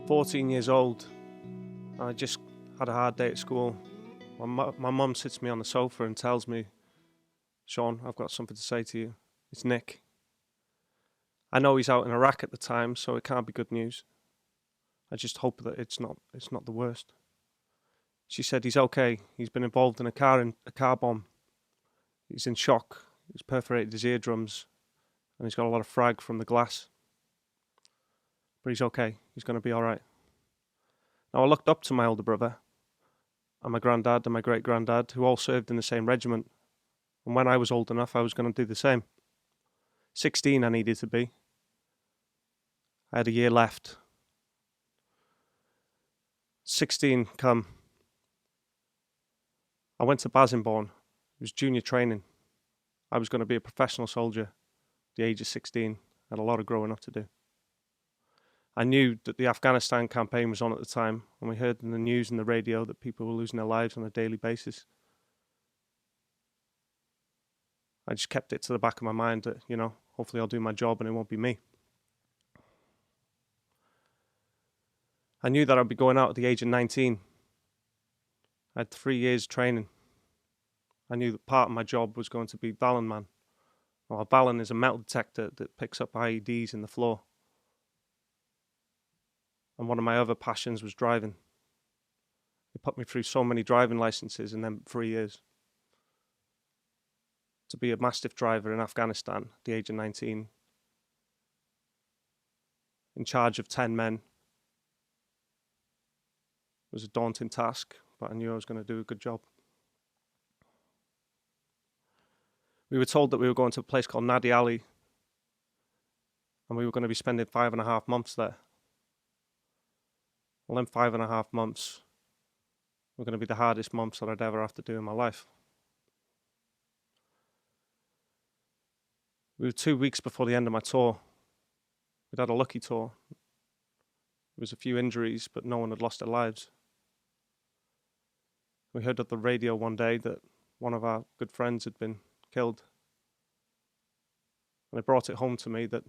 14 years old. I just had a hard day at school. My mum sits me on the sofa and tells me, "Shaun, I've got something to say to you. It's Nick." I know he's out in Iraq at the time, so it can't be good news. I just hope that it's not the worst. She said he's okay. He's been involved in a car bomb. He's in shock. He's perforated his eardrums, and he's got a lot of frag from the glass. But he's okay. He's going to be all right. Now, I looked up to my older brother and my granddad and my great-granddad, who all served in the same regiment. And when I was old enough, I was going to do the same. 16 I needed to be. I had a year left. 16 come. I went to Basenborn. It was junior training. I was going to be a professional soldier at the age of 16. I had a lot of growing up to do. I knew that the Afghanistan campaign was on at the time, and we heard in the news and the radio that people were losing their lives on a daily basis. I just kept it to the back of my mind that, hopefully I'll do my job and it won't be me. I knew that I'd be going out at the age of 19. I had 3 years training. I knew that part of my job was going to be Balun man. Well, a Balun is a metal detector that picks up IEDs in the floor. And one of my other passions was driving. They put me through so many driving licenses in them 3 years. To be a Mastiff driver in Afghanistan at the age of 19, in charge of 10 men, was a daunting task, but I knew I was going to do a good job. We were told that we were going to a place called Nadi Ali, and we were going to be spending 5.5 months there. Well, them 5.5 months were going to be the hardest months that I'd ever have to do in my life. We were 2 weeks before the end of my tour. We'd had a lucky tour. There was a few injuries, but no one had lost their lives. We heard on the radio one day that one of our good friends had been killed. And it brought it home to me that,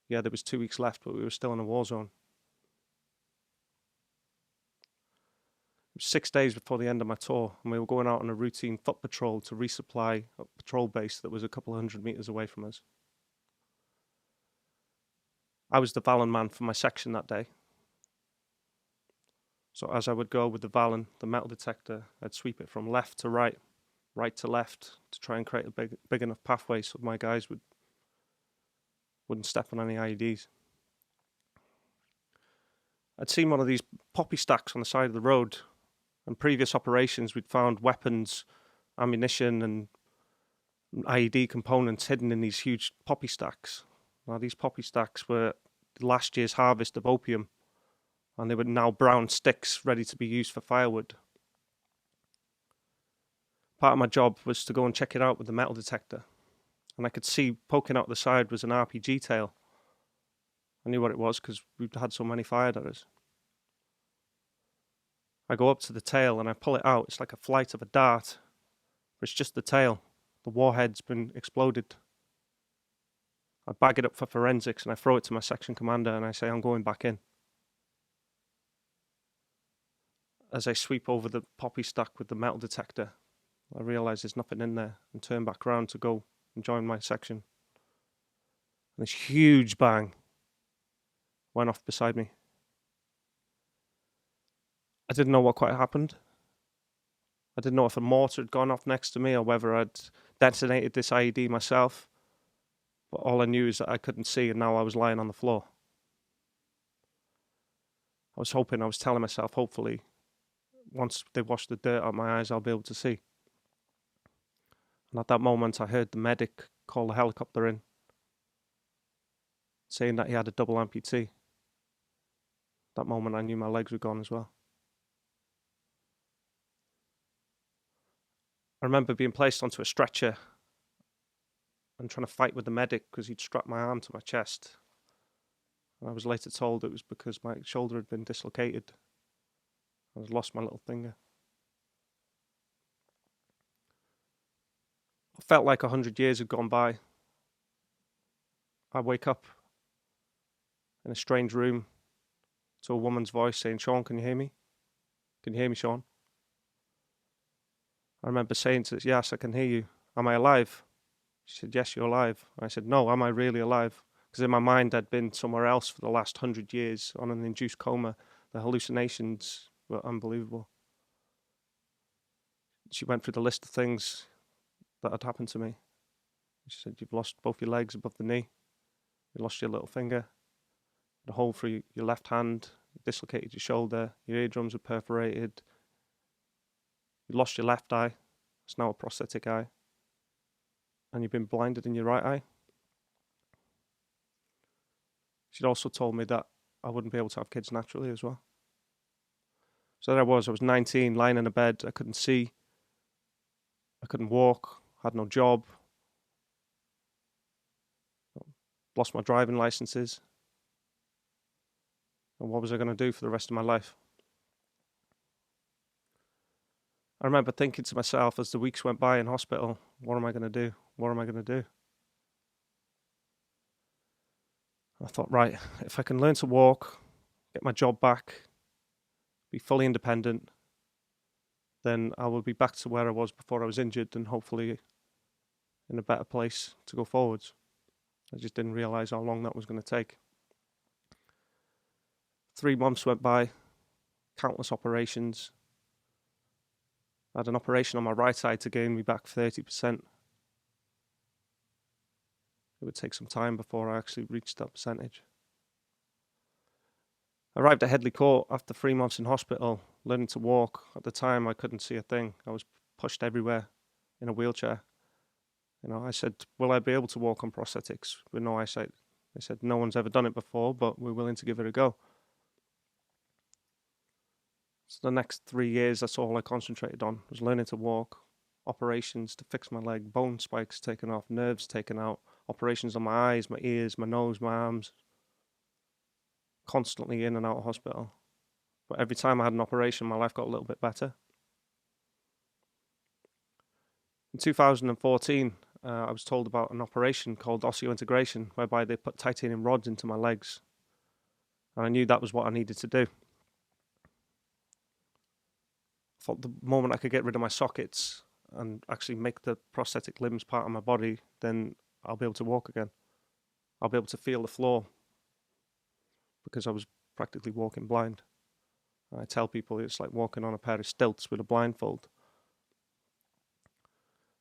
there was 2 weeks left, but we were still in a war zone. It was 6 days before the end of my tour, and we were going out on a routine foot patrol to resupply a patrol base that was a couple of 100 meters away from us. I was the Balun man for my section that day. So as I would go with the Balun, the metal detector, I'd sweep it from left to right, right to left, to try and create a big enough pathway so my guys wouldn't step on any IEDs. I'd seen one of these poppy stacks on the side of the road. In previous operations, we'd found weapons, ammunition, and IED components hidden in these huge poppy stacks. Now, these poppy stacks were last year's harvest of opium, and they were now brown sticks ready to be used for firewood. Part of my job was to go and check it out with the metal detector, and I could see poking out the side was an RPG tail. I knew what it was because we'd had so many fired at us. I go up to the tail and I pull it out. It's like a flight of a dart, but it's just the tail. The warhead's been exploded. I bag it up for forensics and I throw it to my section commander and I say, "I'm going back in." As I sweep over the poppy stack with the metal detector, I realise there's nothing in there and turn back around to go and join my section. And this huge bang went off beside me. I didn't know what quite happened. I didn't know if a mortar had gone off next to me or whether I'd detonated this IED myself. But all I knew is that I couldn't see and now I was lying on the floor. I was telling myself, hopefully, once they wash the dirt out of my eyes, I'll be able to see. And at that moment, I heard the medic call the helicopter in, saying that he had a double amputee. That moment, I knew my legs were gone as well. I remember being placed onto a stretcher and trying to fight with the medic because he'd strapped my arm to my chest. And I was later told it was because my shoulder had been dislocated. I had lost my little finger. I felt like 100 years had gone by. I wake up in a strange room to a woman's voice saying, "Shaun, can you hear me? Can you hear me, Shaun?" I remember saying to her, "Yes, I can hear you. Am I alive?" She said, "Yes, you're alive." I said, "No, am I really alive?" Because in my mind, I'd been somewhere else for the last 100 years on an induced coma. The hallucinations were unbelievable. She went through the list of things that had happened to me. She said, "You've lost both your legs above the knee. You lost your little finger, the hole through your left hand, you dislocated your shoulder, your eardrums were perforated, you lost your left eye, it's now a prosthetic eye, and you've been blinded in your right eye." She'd also told me that I wouldn't be able to have kids naturally as well. So there I was 19, lying in a bed, I couldn't see, I couldn't walk, had no job, lost my driving licenses. And what was I going to do for the rest of my life? I remember thinking to myself as the weeks went by in hospital, what am I going to do? What am I going to do? I thought, right, if I can learn to walk, get my job back, be fully independent, then I will be back to where I was before I was injured and hopefully in a better place to go forwards. I just didn't realise how long that was going to take. 3 months went by, countless operations. I had an operation on my right side to gain me back 30%. It would take some time before I actually reached that percentage. I arrived at Headley Court after 3 months in hospital, learning to walk. At the time, I couldn't see a thing. I was pushed everywhere in a wheelchair. I said, "Will I be able to walk on prosthetics with no eyesight?" They said, "No one's ever done it before, but we're willing to give it a go." So the next 3 years, that's all I concentrated on, was learning to walk, operations to fix my leg, bone spikes taken off, nerves taken out, operations on my eyes, my ears, my nose, my arms, constantly in and out of hospital. But every time I had an operation, my life got a little bit better. In 2014, I was told about an operation called osseointegration, whereby they put titanium rods into my legs. And I knew that was what I needed to do. I thought the moment I could get rid of my sockets and actually make the prosthetic limbs part of my body, then I'll be able to walk again. I'll be able to feel the floor, because I was practically walking blind. And I tell people it's like walking on a pair of stilts with a blindfold.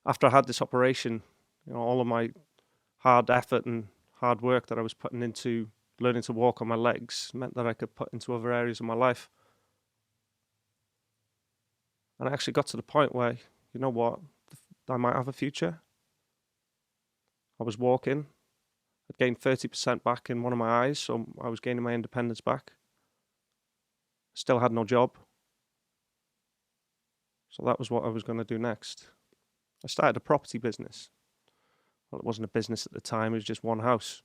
After I had this operation, all of my hard effort and hard work that I was putting into learning to walk on my legs meant that I could put into other areas of my life. And I actually got to the point where, you know what, I might have a future. I was walking. I'd gained 30% back in one of my eyes, so I was gaining my independence back. Still had no job. So that was what I was going to do next. I started a property business. Well, it wasn't a business at the time, it was just one house.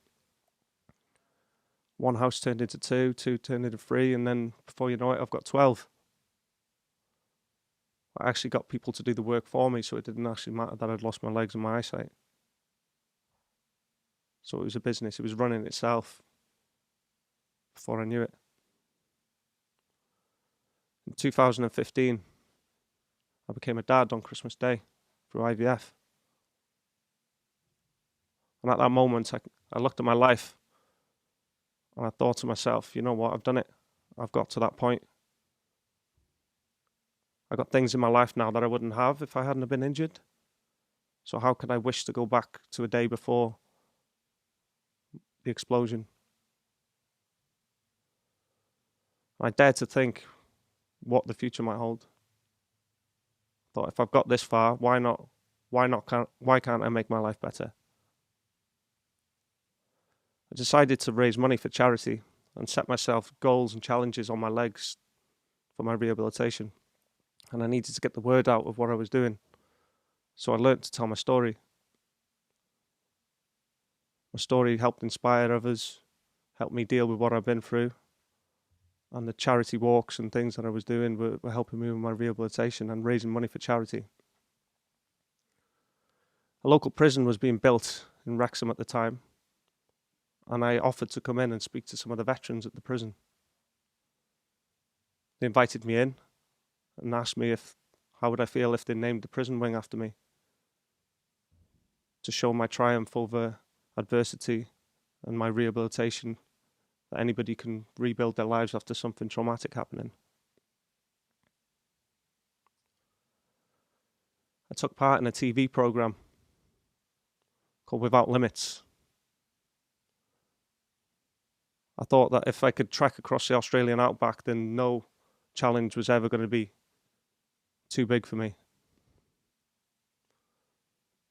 One house turned into two, two turned into three, and then before you know it, I've got 12. I actually got people to do the work for me, so it didn't actually matter that I'd lost my legs and my eyesight. So it was a business, it was running itself before I knew it. In 2015, I became a dad on Christmas Day through IVF. And at that moment, I looked at my life and I thought to myself, you know what, I've done it. I've got to that point. I got things in my life now that I wouldn't have if I hadn't been injured. So how could I wish to go back to a day before the explosion? I dared to think what the future might hold. I thought, if I've got this far, why can't I make my life better? I decided to raise money for charity and set myself goals and challenges on my legs for my rehabilitation. And I needed to get the word out of what I was doing. So I learned to tell my story. My story helped inspire others, helped me deal with what I've been through. And the charity walks and things that I was doing were helping me with my rehabilitation and raising money for charity. A local prison was being built in Wrexham at the time. And I offered to come in and speak to some of the veterans at the prison. They invited me in and asked me how would I feel if they named the prison wing after me, to show my triumph over adversity and my rehabilitation, that anybody can rebuild their lives after something traumatic happening. I took part in a TV program called Without Limits. I thought that if I could trek across the Australian outback, then no challenge was ever going to be too big for me.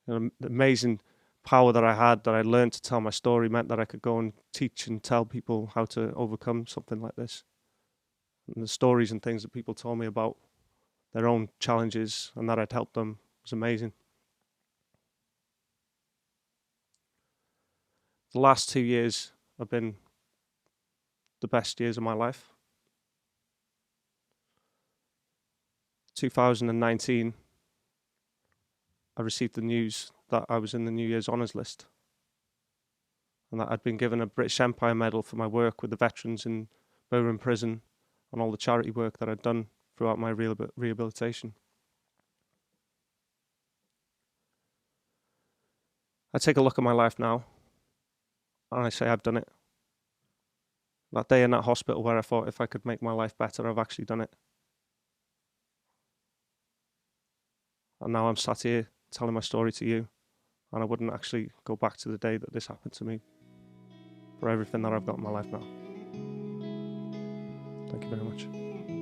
The amazing power that I had, that I learned to tell my story, meant that I could go and teach and tell people how to overcome something like this. And the stories and things that people told me about their own challenges and that I'd helped them was amazing. The last 2 years have been the best years of my life. 2019, I received the news that I was in the New Year's Honours List, and that I'd been given a British Empire Medal for my work with the veterans in Burren Prison and all the charity work that I'd done throughout my rehabilitation. I take a look at my life now, and I say I've done it. That day in that hospital where I thought if I could make my life better, I've actually done it. And now I'm sat here telling my story to you, and I wouldn't actually go back to the day that this happened to me for everything that I've got in my life now. Thank you very much.